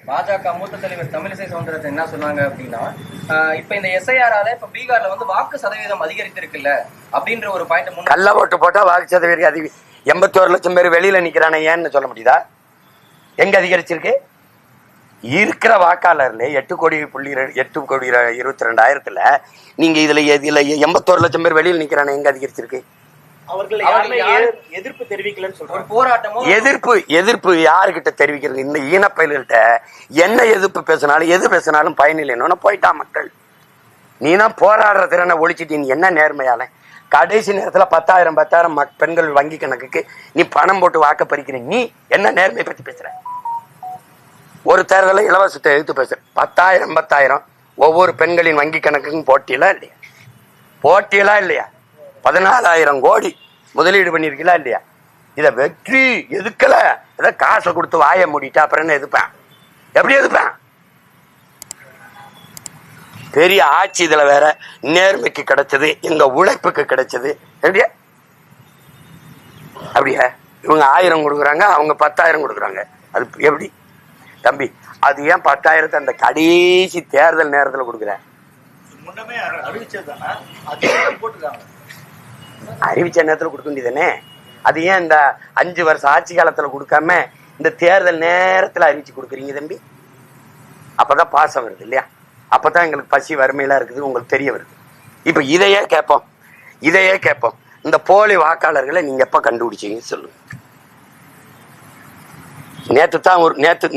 பாஜக மூத்த தலைவர் தமிழிசை சவுந்தரராஜன் என்ன சொன்னாங்க அப்படின்னா, இப்ப இந்த எஸ்ஐஆரால இப்ப பீகார்ல வந்து வாக்கு சதவீதம் அதிகரித்திருக்குல்ல அப்படின்ற ஒரு பாயிண்ட். கள்ள ஓட்டு போட்டா வாக்கு சதவீதம் 81 லட்சம் பேர் வெளியில நிக்கிறானே ஏன்னு சொல்ல முடியுதா? எங்க அதிகரிச்சிருக்கு? இருக்கிற வாக்காளர்ல 8,22,00,000 நீங்க இதுல 81 லட்சம் பேர் வெளியில் நிக்கிறானே எங்க அதிகரிச்சிருக்கு? எதிர்ப்பு தெரிவிக்கலன்னு சொல்றாங்க. போராட்டமும் எதிர்ப்பு யாருக்கிட்ட தெரிவிக்கிறது? இந்த ஈனப்பயல்கிட்ட என்ன எதிர்ப்பு பேசினாலும் எது பேசினாலும் பயனில்லைன்னு போயிட்டா மக்கள். நீனா போராடுற திறனை ஒழிச்சிட்டு நீ என்ன நேர்மையால கடைசி நேரத்துல 10,000 பெண்கள் வங்கி கணக்குக்கு நீ பணம் போட்டு வாக்க பறிக்கிற நீ என்ன நேர்மை பத்தி பேசுற? ஒரு தேர்தலில் இலவசத்தை எடுத்து பேசுற 10,000 ஒவ்வொரு பெண்களின் வங்கி கணக்குக்கும் போட்டியலா இல்லையா? 14,000 கோடி முதலீடு பண்ணிருக்கீங்களா இல்லையா? இத வெற்றி எதுக்கல? இத காசை கொடுத்து வாய மூடிட்டா அப்புறம் என்ன எதுப்பேன்? எப்படி எதுப்பேன்? பெரிய ஆட்சி இதுல வேற நேர்மைக்கு கிடைச்சது, எங்க உழைப்புக்கு கிடைச்சது. எப்படியா? அப்படியா? இவங்க 1000 கொடுக்குறாங்க, அவங்க 10,000 கொடுக்குறாங்க. அது எப்படி தம்பி? அது ஏன் 10,000 அந்த கடைசி தேர்தல் நேரத்துல கொடுக்குறேன்? அறிவிச்ச நேரத்துல கொடுக்க வேண்டியதானே? அது ஏன் இந்த 5 வருஷம் ஆட்சி காலத்துல கொடுக்காம இந்த தேர்தல் நேரத்துல அறிவிச்சு கொடுக்குறீங்க தம்பி? அப்பதான் பாசம் வருது இல்லையா? அப்பதான் எங்களுக்கு பசி வறுமையெல்லாம் இருக்குது உங்களுக்கு தெரிய வருது. இப்ப இதையே கேட்போம், இந்த போலி வாக்காளர்களை நீங்க எப்ப கண்டுபிடிச்சீங்க சொல்லுங்க.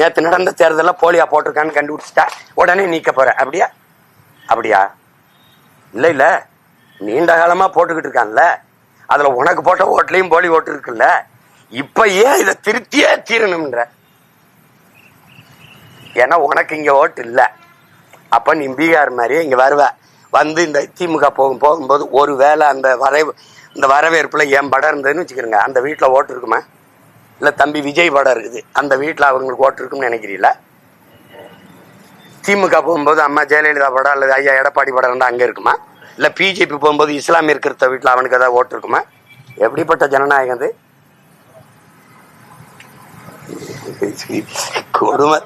நேத்து நடந்த தேர்தல போலியா போட்டிருக்கான்னு கண்டுபிடிச்சிட்டா உடனே நீக்க போற? அப்படியா? இல்ல நீண்ட காலமா போட்டுக்கிட்டு இருக்கான்ல, அதுல உனக்கு போட்ட ஓட்டுலயும் போலி ஓட்டு இருக்குல்ல, இப்ப ஏன் இதை திருத்தியே தீரணும்ன்ற? ஏன்னா உனக்கு இங்க ஓட்டு இல்ல. அப்ப நீ பீகார் மாதிரியே இங்க வருவ. வந்து இந்த திமுக போகும்போது ஒரு வேளை இந்த வரவேற்புல என் படம் இருந்ததுன்னு வச்சுக்கிறேங்க, அந்த வீட்டுல ஓட்டு இருக்குமா? இல்ல தம்பி விஜய் படம் இருக்குது, அந்த வீட்டுல அவங்களுக்கு ஓட்டு இருக்குன்னு நினைக்கிறீங்களா? திமுக போகும்போது அம்மா ஜெயலலிதா படம் அல்லது ஐயா எடப்பாடி படம் இருந்தா அங்க இருக்குமா? இல்ல பிஜேபி போகும்போது இஸ்லாமிய இருக்கிற வீட்டுல அவனுக்கு ஏதாவது ஓட்டு இருக்குமா? எப்படிப்பட்ட ஜனநாயகம் அது? கொடுமை.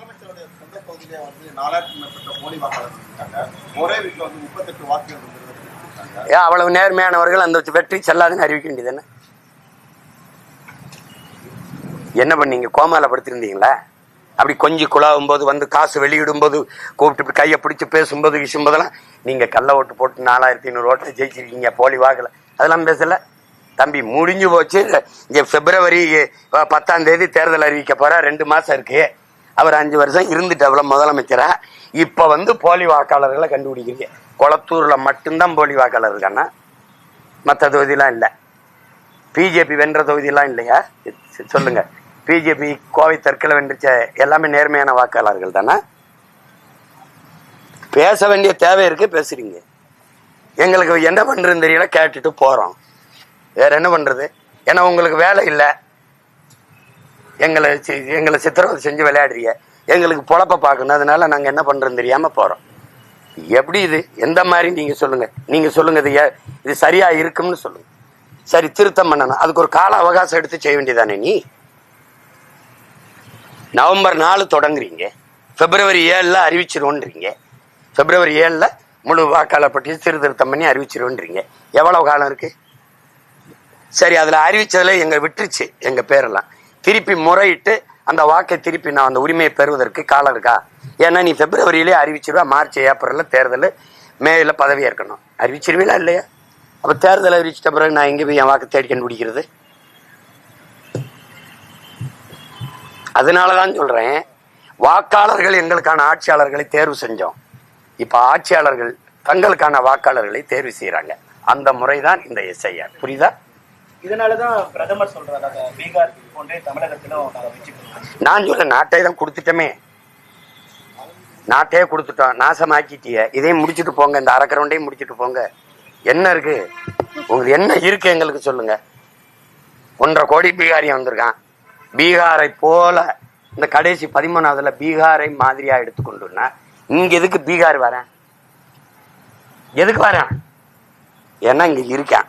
அவ்வளவு நேர்மையானவர்கள் அந்த வெற்றி செல்லாதுன்னு அறிவிக்க வேண்டியது என்ன பண்ணீங்க? கோமால படுத்திருந்தீங்களா? அப்படி கொஞ்சி குழாவும் போது வந்து காசு வெளியிடும் போது கூப்பிட்டு கையை பிடிச்சு பேசும்போது விஷும்போதெல்லாம் நீங்க கள்ள ஓட்டு போட்டு 4,500 ஓட்டு ஜெயிச்சிருக்கீங்க, போலி வாக்கல, அதெல்லாம் பேசல தம்பி. முடிஞ்சு போச்சு. இங்க பிப்ரவரி 10 தேர்தல் அறிவிக்க போற, 2 மாசம் இருக்கு. அவர் 5 வருஷம் இருந்துட்டு அவ்வளவு முதலமைச்சரா. இப்ப வந்து போலி வாக்காளர்களை கண்டுபிடிக்கிறீங்க. கொளத்தூர்ல மட்டும்தான் போலி வாக்காளர் இருக்கானா? மற்ற தொகுதியெல்லாம் இல்ல. பிஜேபி வென்ற தொகுதியெல்லாம் இல்லையா? சொல்லுங்க. பிஜேபி கோவை தெற்குல வென்றுச்ச எல்லாமே நேர்மையான வாக்காளர்கள் தானே? பேச வேண்டிய தேவை இருக்கு, பேசுறீங்க. எங்களுக்கு என்ன பண்றதுன்னு தெரியல, கேட்டுட்டு போறோம். வேற என்ன பண்றது? ஏன்னா உங்களுக்கு வேலை இல்லை, எங்களை சித்திரவதை செஞ்சு விளையாடுறீங்க, எங்களுக்கு பொழப்ப பார்க்கணும். அதனால நாங்க என்ன பண்றோம் தெரியாம போறோம். எப்படி இது? எந்த மாதிரி நீங்க சொல்லுங்க. இது சரியா இருக்கும்னு சொல்லுங்க. சரி, திருத்தம் பண்ணணும், அதுக்கு ஒரு கால அவகாசம் எடுத்து செய்ய வேண்டியதானே? நீ நவம்பர் 4 தொடங்குறீங்க, பிப்ரவரி 7 அறிவிச்சிருவோன்றீங்க. பிப்ரவரி 7 முழு வாக்காளர் பட்டியல் சீர்திருத்தம் பண்ணி அறிவிச்சிருவோன்றீங்க. எவ்வளவு காலம் இருக்கு? சரி, அதுல அறிவிச்சதுல எங்க விட்டுருச்சு, எங்க பேரெல்லாம் திருப்பி முறையிட்டு அந்த வாக்கை திருப்பி நான் அந்த உரிமையை பெறுவதற்கு காலம் இருக்கா? ஏன்னா நீ பிப்ரவரியிலே அறிவிச்சிருவா, மார்ச் ஏப்ரல்ல தேர்தல், மேல பதவி ஏற்கணும். அறிவிச்சிருவீங்களா இல்லையா? அப்ப தேர்தல் அறிவிச்சிட்ட பிறகு நான் எங்க போய் என் வாக்கு தேடி கண்டுபிடிக்கிறது? அதனாலதான் சொல்றேன், வாக்காளர்கள் எங்களுக்கான ஆட்சியாளர்களை தேர்வு செஞ்சோம். இப்ப ஆட்சியாளர்கள் தங்களுக்கான வாக்காளர்களை தேர்வு செய்யறாங்க. அந்த முறைதான் இந்த எஸ்ஐஆர். புரியுதா? இதனாலதான் பிரதமர் சொல்றாங்க பீகார் போன்றே தமிழகத்திலும் நான் சொல்ல நாட்டை தான் கொடுத்துட்டோமே, நாட்டையே கொடுத்துட்டோம், நாசமாக்கிட்டிய. இதையும் முடிச்சுட்டு போங்க, இந்த அரக்கரவுண்டையும் முடிச்சுட்டு போங்க. என்ன இருக்கு உங்களுக்கு? என்ன இருக்கு எங்களுக்கு சொல்லுங்க. 1.5 கோடி பீகாரியம் வந்திருக்கான். பீகாரை போல இந்த கடைசி 13வதுல பீகாரை மாதிரியா எடுத்துக்கொண்டுனா இங்க எதுக்கு பீகார் வரேன்? எதுக்கு வரேன்? ஏன்னா இங்க இருக்கான்.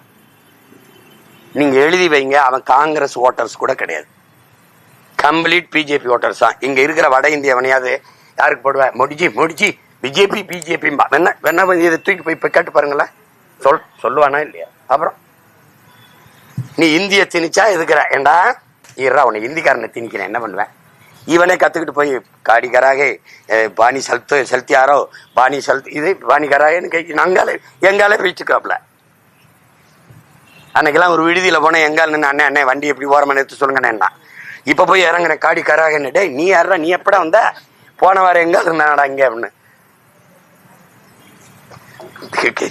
நீங்க எழுதி வைங்க, அவன் காங்கிரஸ் ஓட்டர்ஸ் கூட கிடையாது, கம்ப்ளீட் பிஜேபி ஓட்டர்ஸ் தான். இங்க இருக்கிற வட இந்தியவனையாவது யாருக்கு போடுவேன்? முடிச்சு பிஜேபி வேணா இதை தூக்கி போய் இப்ப கேட்டு பாருங்களேன், சொல்லுவானா இல்லையா? அப்புறம் நீ இந்திய திணிச்சா எதுக்குற? ஏண்டா ஈரா உன்னை இந்திக்காரனை திணிக்கிறேன், என்ன பண்ணுவேன்? இவனே கத்துக்கிட்டு போய் காடிக்காராக பாணி செலுத்தியாரோ பாணி இது பாணி கராகன்னு கை நாங்காலே எங்காலே வச்சுக்காப்ல. அன்னைக்கெல்லாம் ஒரு விடுதியில போன எங்கால் நின்று அண்ணே அண்ணே வண்டி எப்படி ஓரமா நிறுத்த சொல்லுங்கண்ணா. இப்ப போய் இறங்குறேன் காடிக்காராக. டே நீ யாரா, நீ எப்படா வந்த? போன வாரம் எங்கால் இருந்தாடா இங்க அப்படின்னு.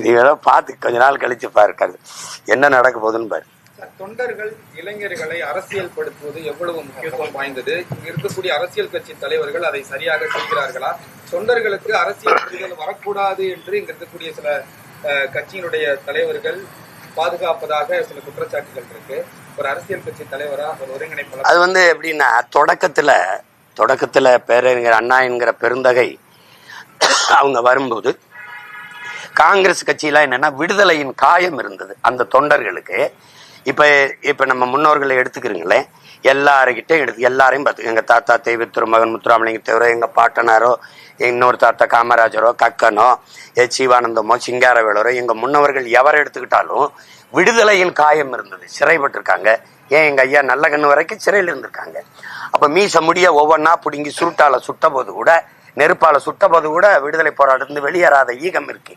நீ பார்த்து கொஞ்ச நாள் கழிச்சு பாருக்காது என்ன நடக்க போகுதுன்னு பாரு. தொண்டர்கள் இளைஞர்களை அரசியல் படுத்துவது எவ்வளவு முக்கியத்துவம் வாய்ந்தது? இருக்கக்கூடிய அரசியல் கட்சி தலைவர்கள் அதை சரியாக செய்கிறார்களா? தொண்டர்களுக்கு அரசியல் புரிதல் வரக்கூடாது என்று இங்க இருக்கக்கூடிய சில கட்சியினுடைய தலைவர்கள் பாதுகாப்பதாக சில குற்றச்சாட்டுகள் இருக்கு. ஒரு அரசியல் கட்சி தலைவரா ஒரு ஒருங்கிணைப்பாளர் அது எப்படின்னா தொடக்கத்துல பேரறிஞர் அண்ணா என்கிற பெருந்தகை அவங்க வரும்போது காங்கிரஸ் கட்சியில என்னன்னா விடுதலையின் காயம் இருந்தது அந்த தொண்டர்களுக்கு. இப்ப நம்ம முன்னோர்களை எடுத்துக்கிறீங்களேன், எல்லாரையும் பார்த்து எங்க தாத்தா தெய்வ திருமகன் முத்துராமலிங்க தேவரோ, எங்க பாட்டனாரோ, இன்னொரு தாத்தா காமராஜரோ, கக்கனோ, சிவானந்தமோ, சிங்காரவேலரோ, எங்க முன்னவர்கள் எவரை எடுத்துக்கிட்டாலும் விடுதலையின் காயம் இருந்தது. சிறைப்பட்டிருக்காங்க. ஏன் எங்க ஐயா நல்ல கண்ணு வரைக்கும் சிறையில் இருந்திருக்காங்க. அப்ப மீச முடிய ஒவ்வொன்னா பிடுங்கி சுருட்டால சுட்ட போது கூட, நெருப்பால சுட்ட போது கூட விடுதலை போராட்டத்திலிருந்து வெளியேறாத ஈகம் இருக்கு.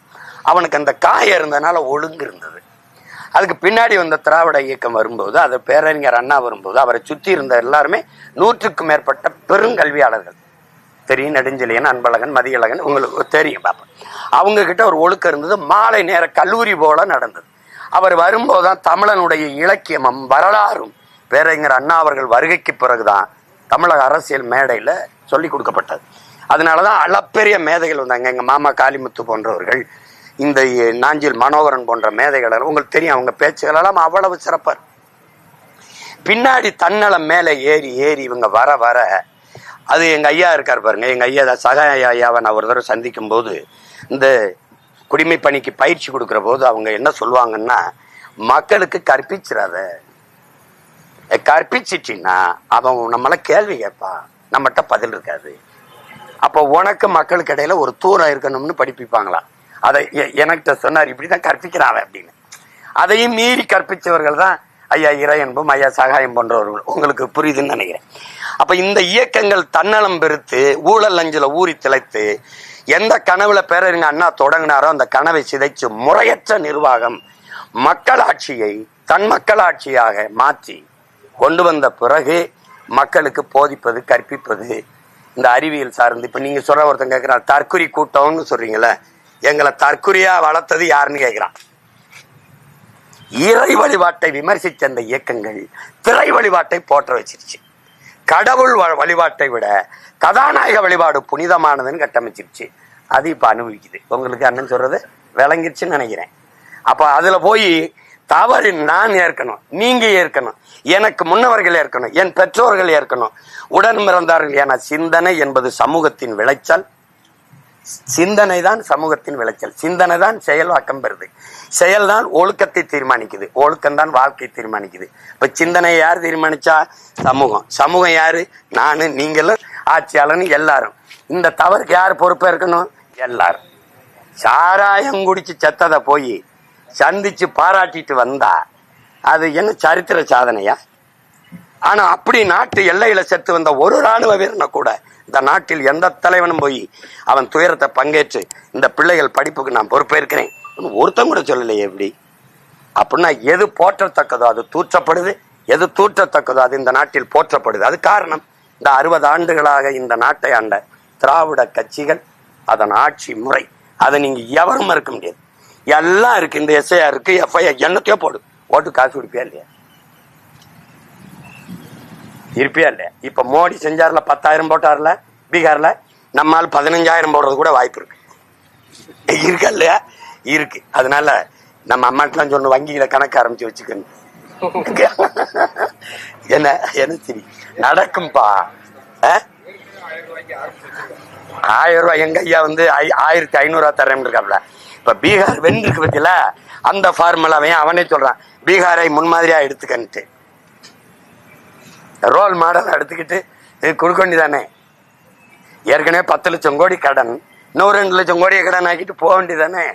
அவனுக்கு அந்த காயம் இருந்ததுனால ஒழுங்கு இருந்தது. அதுக்கு பின்னாடி வந்த திராவிட இயக்கம் வரும்போது, அது பேரறிஞர் அண்ணா வரும்போது அவரை சுத்தி இருந்த எல்லாருமே 100க்கும் மேற்பட்ட பெருங்கல்வியாளர்கள். தெரியும், நெடுஞ்செழியன், அன்பழகன், மதியழகன், உங்களுக்கு தெரியும் பாப்பா. அவங்க கிட்ட ஒரு ஒழுக்கம் இருந்தது. மாலை நேர கல்லூரி போல நடந்தது. அவர் வரும்போதுதான் தமிழனுடைய இலக்கியமும் வரலாறும் பேரறிஞர் அண்ணா அவர்கள் வருகைக்கு பிறகுதான் தமிழக அரசியல் மேடையில சொல்லி கொடுக்கப்பட்டது. அதனாலதான் அளப்பெரிய மேதைகள் வந்தாங்க. எங்க மாமா காளிமுத்து போன்றவர்கள், இந்த நாஞ்சில் மனோகரன் போன்ற மேதைகள், உங்களுக்கு தெரியும், அவங்க பேச்சுகள் எல்லாம் அவ்வளவு சிறப்பார். பின்னாடி தன்னலம் மேல ஏறி இவங்க வர வர, அது எங்க ஐயா இருக்கார் பாருங்க, எங்க ஐயா சகாய ஐயாவை நான் ஒரு தடவை சந்திக்கும் போது, இந்த குடிமை பணிக்கு பயிற்சி கொடுக்கிற போது அவங்க என்ன சொல்லுவாங்கன்னா, மக்களுக்கு கற்பிச்சிட்டின்னா அவன் நம்மள கேள்வி கேட்பான், நம்மகிட்ட பதில் இருக்காது. அப்போ உனக்கு மக்களுக்கு இடையில ஒரு தூரம் இருக்கணும்னு படிப்பிப்பாங்களா. அதை எனக்கிட்ட சொன்னார், இப்படிதான் கற்பிக்கிறாங்க அப்படின்னு. அதையும் மீறி கற்பிச்சவர்கள் தான் ஐயா இறையன்பும் ஐயா சகாயம் போன்றவர்கள். உங்களுக்கு புரியுதுன்னு நினைக்கிறேன். அப்ப இந்த இயக்கங்கள் தன்னலம் பெருத்து ஊழல் அஞ்சில ஊறி திளைத்து எந்த கனவுல பேரறிஞர் அண்ணா தொடங்கினாரோ அந்த கனவை சிதைச்சு முறையற்ற நிர்வாகம் மக்களாட்சியை தன் மக்களாட்சியாக மாற்றி கொண்டு வந்த பிறகு மக்களுக்கு போதிப்பது கற்பிப்பது இந்த அறிவியல் சார்ந்து. இப்ப நீங்க சொல்ற ஒருத்தன் கேட்கிறான், தற்குறி கூட்டம்னு சொல்றீங்களே, எங்களை தற்குறியா வளர்த்தது யாருன்னு கேட்கிறான். இறை வழிபாட்டை விமர்சித்த அந்த இயக்கங்கள் திரை வழிபாட்டை போற்ற வச்சிருச்சு. கடவுள் வழிபாட்டை விட கதாநாயக வழிபாடு புனிதமானதுன்னு கட்டமைச்சிருச்சு. அது இப்ப அனுபவிக்குது. உங்களுக்கு அண்ணன் சொல்றது விளங்கிருச்சுன்னு நினைக்கிறேன். அப்ப அதுல போய் தவறு நான் ஏற்கணும், நீங்க ஏற்கணும், எனக்கு முன்னவர்கள் ஏற்கணும், என் பெற்றோர்கள் ஏற்கணும், உடன் பிறந்தார்கள். என சிந்தனை என்பது சமூகத்தின் விளைச்சல். சிந்தனை தான் சமூகத்தின் விளைச்சல். சிந்தனை தான் செயல்வாக்கம் பெறுது. செயல்தான் ஒழுக்கத்தை தீர்மானிக்குது. ஒழுக்கம் தான் வாழ்க்கை தீர்மானிக்குது. இப்ப சிந்தனையை யார் தீர்மானிச்சா? சமூகம். சமூகம் யாரு? நானு, நீங்களும், ஆட்சியாளன், எல்லாரும். இந்த தவறுக்கு யார் பொறுப்பா இருக்கணும்? எல்லாரும். சாராயம் குடிச்சு செத்ததை போய் சந்திச்சு பாராட்டிட்டு வந்தா அது என்ன சரித்திர சாதனையா? ஆனா அப்படி நாட்டு எல்லையில செத்து வந்த ஒரு ராணுவ வீரனை கூட இந்த நாட்டில் எந்த தலைவனும் போய் அவன் துயரத்தை பங்கேற்று இந்த பிள்ளைகள் படிப்புக்கு நான் பொறுப்பேற்கிறேன் ஒருத்தன் கூட சொல்லலையே. எப்படி அப்படின்னா எது போற்றத்தக்கதோ அது தூற்றப்படுது, எது தூற்றத்தக்கதோ அது இந்த நாட்டில் போற்றப்படுது. அது காரணம் இந்த 60 ஆண்டுகளாக இந்த நாட்டை ஆண்ட திராவிட கட்சிகள், அதன் ஆட்சி முறை. அதை நீங்க எவரும் மறுக்க முடியாது. எல்லாம் இருக்கு. இந்த எஸ்ஐஆர் இருக்கு, எஃப்ஐஆர், என்னத்தையோ போடு. ஓட்டு காசு கொடுப்பியா இல்லையா? இருப்பியா இல்லையா? இப்ப மோடி செஞ்சார்ல 10,000 போட்டார்ல பீகார்ல, நம்மால் 15,000 போடுறது கூட வாய்ப்பு இருக்கு. இருக்கா இல்லையா? இருக்கு. அதனால நம்ம அம்மாட்டெல்லாம் சொன்ன வங்கியில கணக்கு ஆரம்பிச்சு வச்சுக்கணும். என்ன சரி நடக்கும்பா. 1000 ரூபாய் எங்க ஐயா 1500 தரேன் இருக்காப்ல. இப்ப பீகார் வென்றிருக்கு பத்தியில அந்த ஃபார்முலாவையும் அவனே சொல்றான், பீகாரை முன்மாதிரியா எடுத்துக்கன்ட்டு ரோல் மாடல் எடுத்துக்கிட்டு கொடுக்க வேண்டியதானே. ஏற்கனவே 10 லட்சம் கோடி கடன், இன்னும் 2 லட்சம் கோடியை கடன் ஆக்கிட்டு போக வேண்டியதானே.